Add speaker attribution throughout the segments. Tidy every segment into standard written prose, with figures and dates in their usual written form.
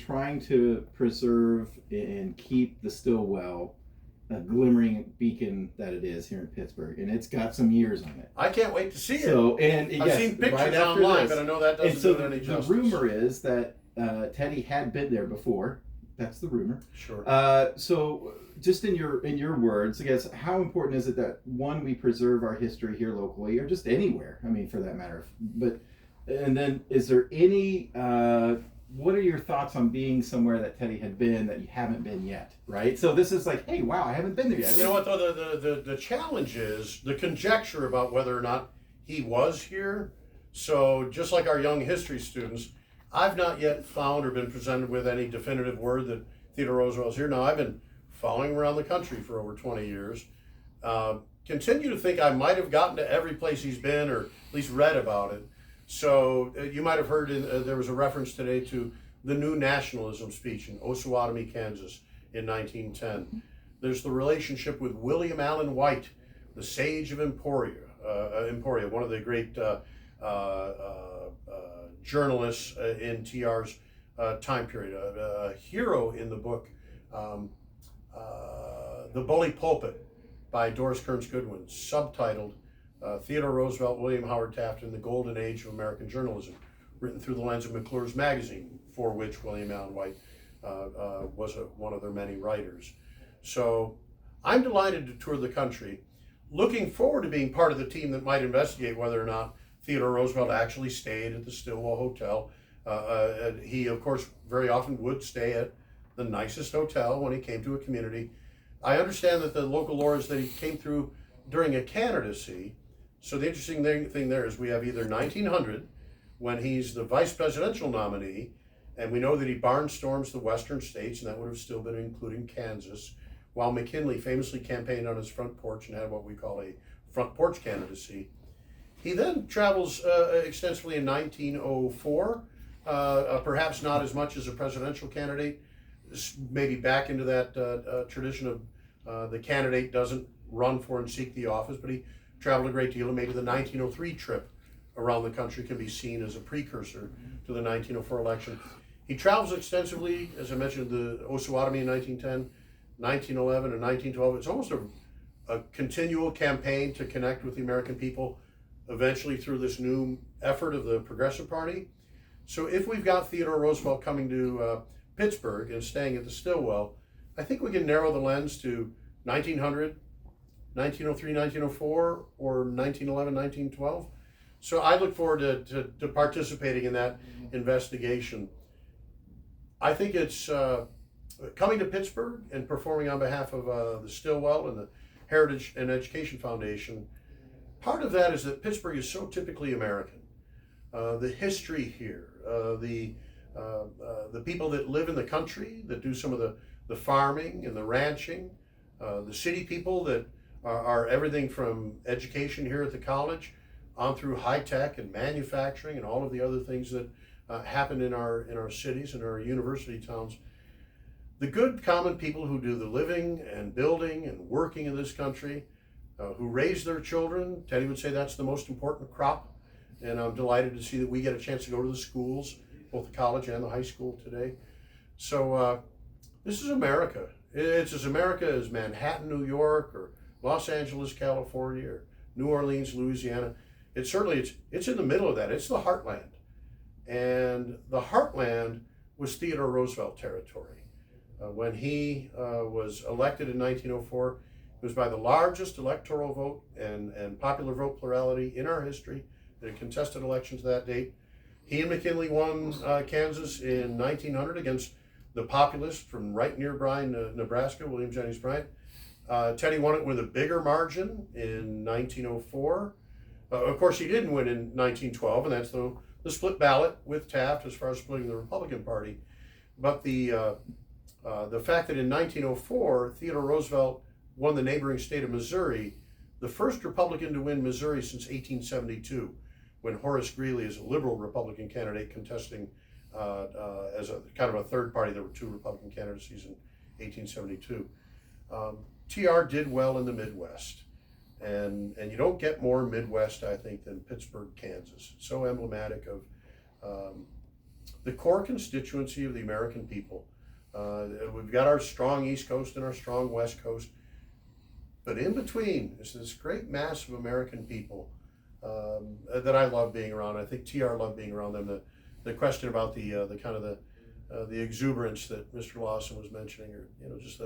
Speaker 1: trying to preserve and keep the Stillwell a glimmering beacon that it is here in Pittsburgh, and it's got some years on it.
Speaker 2: I can't wait to see it.
Speaker 1: So, and
Speaker 2: I've
Speaker 1: yes,
Speaker 2: seen pictures
Speaker 1: right after
Speaker 2: online,
Speaker 1: this,
Speaker 2: but I know that doesn't do it any justice.
Speaker 1: The rumor is that Teddy had been there before. That's the rumor.
Speaker 2: Sure.
Speaker 1: So, just in your words, I guess, how important is it that one, we preserve our history here locally, or just anywhere? I mean, for that matter. But and then, is there any? What are your thoughts on being somewhere that Teddy had been that you haven't been yet? Right. So this is like, hey, wow, I haven't been there yet.
Speaker 2: You know what? Though the challenge is the conjecture about whether or not he was here. So just like our young history students, I've not yet found or been presented with any definitive word that Theodore Roosevelt is here. Now, I've been following around the country for over 20 years. Continue to think I might have gotten to every place he's been, or at least read about it. So you might have heard there was a reference today to the new nationalism speech in Osawatomie, Kansas in 1910. There's the relationship with William Allen White, the sage of Emporia, one of the great journalists in TR's time period, a hero in the book, The Bully Pulpit by Doris Kearns Goodwin, subtitled Theodore Roosevelt, William Howard Taft, in the Golden Age of American Journalism, written through the lens of McClure's magazine, for which William Allen White was one of their many writers. So I'm delighted to tour the country, looking forward to being part of the team that might investigate whether or not Theodore Roosevelt actually stayed at the Stillwell Hotel. He, of course, very often would stay at the nicest hotel when he came to a community. I understand that the local lore is that he came through during a candidacy. So the interesting thing there is we have either 1900, when he's the vice presidential nominee, and we know that he barnstorms the western states, and that would have still been including Kansas, while McKinley famously campaigned on his front porch and had what we call a front porch candidacy. He then travels extensively in 1904, perhaps not as much as a presidential candidate, maybe back into that tradition of the candidate doesn't run for and seek the office, but he traveled a great deal, and maybe the 1903 trip around the country can be seen as a precursor to the 1904 election. He travels extensively, as I mentioned, the Osawatomie in 1910, 1911, and 1912. It's almost a continual campaign to connect with the American people, eventually through this new effort of the Progressive Party. So if we've got Theodore Roosevelt coming to Pittsburgh and staying at the Stillwell, I think we can narrow the lens to 1900, 1903, 1904, or 1911, 1912. So I look forward to participating in that investigation. I think it's coming to Pittsburgh and performing on behalf of the Stillwell and the Heritage and Education Foundation. Part of that is that Pittsburgh is so typically American. The history here, the people that live in the country, that do some of the farming and the ranching, the city people that are everything from education here at the college on through high tech and manufacturing and all of the other things that happen in our cities and our university towns. The good common people who do the living and building and working in this country, who raise their children. Teddy would say that's the most important crop, and I'm delighted to see that we get a chance to go to the schools, both the college and the high school today. So this is America. It's as America as Manhattan, New York, or Los Angeles, California, or New Orleans, Louisiana. It's in the middle of that. It's the heartland. And the heartland was Theodore Roosevelt territory. When he was elected in 1904, it was by the largest electoral vote and popular vote plurality in our history. They contested elections that date. He and McKinley won Kansas in 1900 against the populist from right near Bryan, Nebraska, William Jennings Bryan. Teddy won it with a bigger margin in 1904. Of course, he didn't win in 1912, and that's the split ballot with Taft as far as splitting the Republican Party. But the fact that in 1904, Theodore Roosevelt won the neighboring state of Missouri, the first Republican to win Missouri since 1872, when Horace Greeley, as a liberal Republican candidate, contesting as a kind of a third party. There were two Republican candidacies in 1872. TR did well in the Midwest, and you don't get more Midwest, I think, than Pittsburg, Kansas. So emblematic of the core constituency of the American people. We've got our strong East Coast and our strong West Coast, but in between is this great mass of American people that I love being around. I think TR loved being around them. The question about the kind of the exuberance that Mr. Lawson was mentioning, or just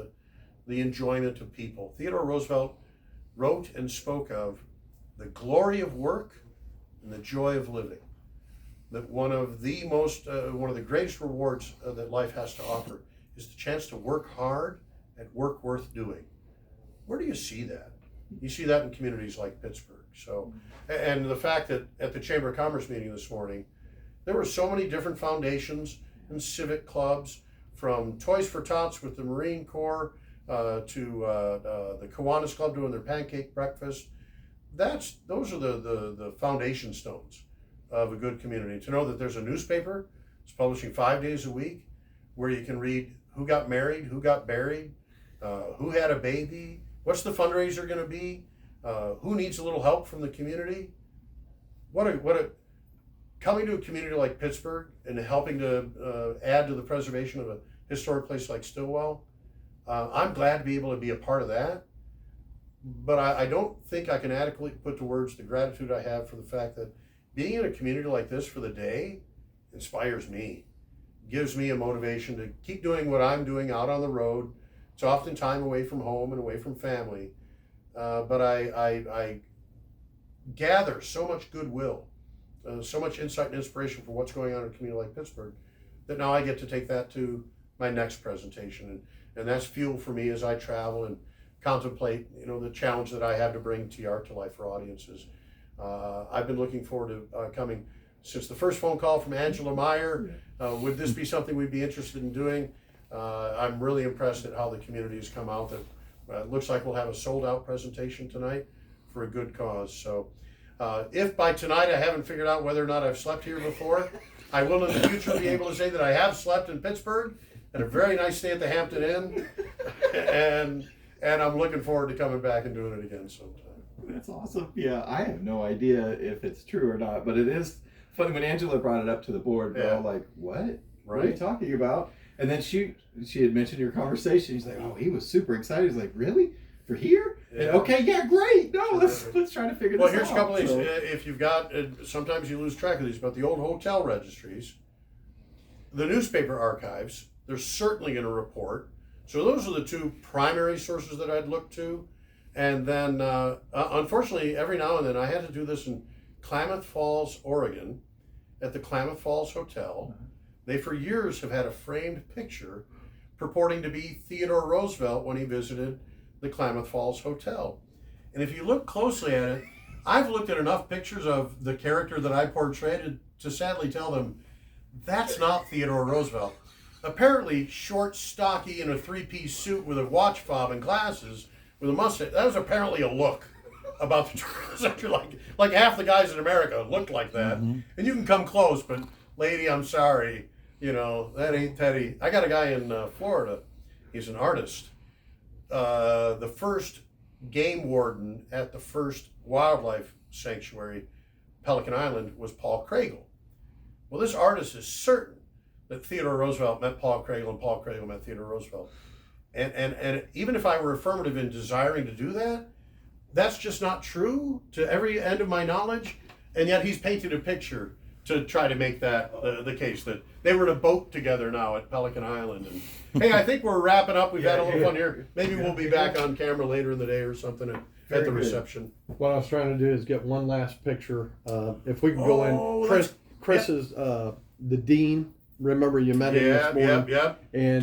Speaker 2: the enjoyment of people. Theodore Roosevelt wrote and spoke of the glory of work and the joy of living. That one of the greatest rewards that life has to offer is the chance to work hard at work worth doing. Where do you see that? You see that in communities like Pittsburgh. So, and the fact that at the Chamber of Commerce meeting this morning, there were so many different foundations and civic clubs, from Toys for Tots with the Marine Corps to the Kiwanis Club doing their pancake breakfast. Those are the foundation stones of a good community. To know that there's a newspaper, it's publishing 5 days a week, where you can read who got married, who got buried, who had a baby, what's the fundraiser going to be, who needs a little help from the community. Coming to a community like Pittsburgh and helping to add to the preservation of a historic place like Stillwell, I'm glad to be able to be a part of that. But I don't think I can adequately put to words the gratitude I have for the fact that being in a community like this for the day inspires me, gives me a motivation to keep doing what I'm doing out on the road. It's often time away from home and away from family, but I gather so much goodwill, so much insight and inspiration for what's going on in a community like Pittsburgh, that now I get to take that to my next presentation, and that's fuel for me as I travel and contemplate, the challenge that I have to bring TR to life for audiences. I've been looking forward to coming since the first phone call from Angela Meyer. Would this be something we'd be interested in doing? I'm really impressed at how the community has come out. That it looks like we'll have a sold-out presentation tonight for a good cause. So if by tonight I haven't figured out whether or not I've slept here before, I will in the future be able to say that I have slept in Pittsburgh and a very nice stay at the Hampton Inn, and I'm looking forward to coming back and doing it again sometime.
Speaker 1: That's awesome. Yeah, I have no idea if it's true or not, but it is funny when Angela brought it up to the board. We're all like, "What? What are you talking about?" And then she had mentioned your conversation. She's like, "Oh, he was super excited." He's like, "Really? For here?
Speaker 2: Yeah.
Speaker 1: And, okay, yeah, great. No, let's try to figure this out."
Speaker 2: Well, here's a couple of things. If you've got, sometimes you lose track of these, but the old hotel registries, the newspaper archives, they're certainly going to report. So those are the two primary sources that I'd look to. And then, unfortunately, every now and then, I had to do this in Klamath Falls, Oregon, at the Klamath Falls Hotel. They, for years, have had a framed picture purporting to be Theodore Roosevelt when he visited the Klamath Falls Hotel. And if you look closely at it, I've looked at enough pictures of the character that I portrayed to sadly tell them, that's not Theodore Roosevelt. Apparently, short, stocky, in a three-piece suit with a watch fob and glasses, with a mustache, that was apparently a look about the like half the guys in America looked like that. Mm-hmm. And you can come close, but lady, I'm sorry, that ain't Teddy. I got a guy in Florida, he's an artist. The first game warden at the first wildlife sanctuary, Pelican Island, was Paul Craigle. Well, this artist is certain that Theodore Roosevelt met Paul Craigle and Paul Craigle met Theodore Roosevelt. And even if I were affirmative in desiring to do that, that's just not true to every end of my knowledge. And yet he's painted a picture to try to make that the case, that they were in a boat together now at Pelican Island. And hey, I think we're wrapping up. We've had a little fun here. Maybe we'll be back on camera later in the day or something at the reception.
Speaker 3: What I was trying to do is get one last picture. If we can go in, Chris is the dean. Remember you met him this morning.
Speaker 2: Yeah.
Speaker 3: And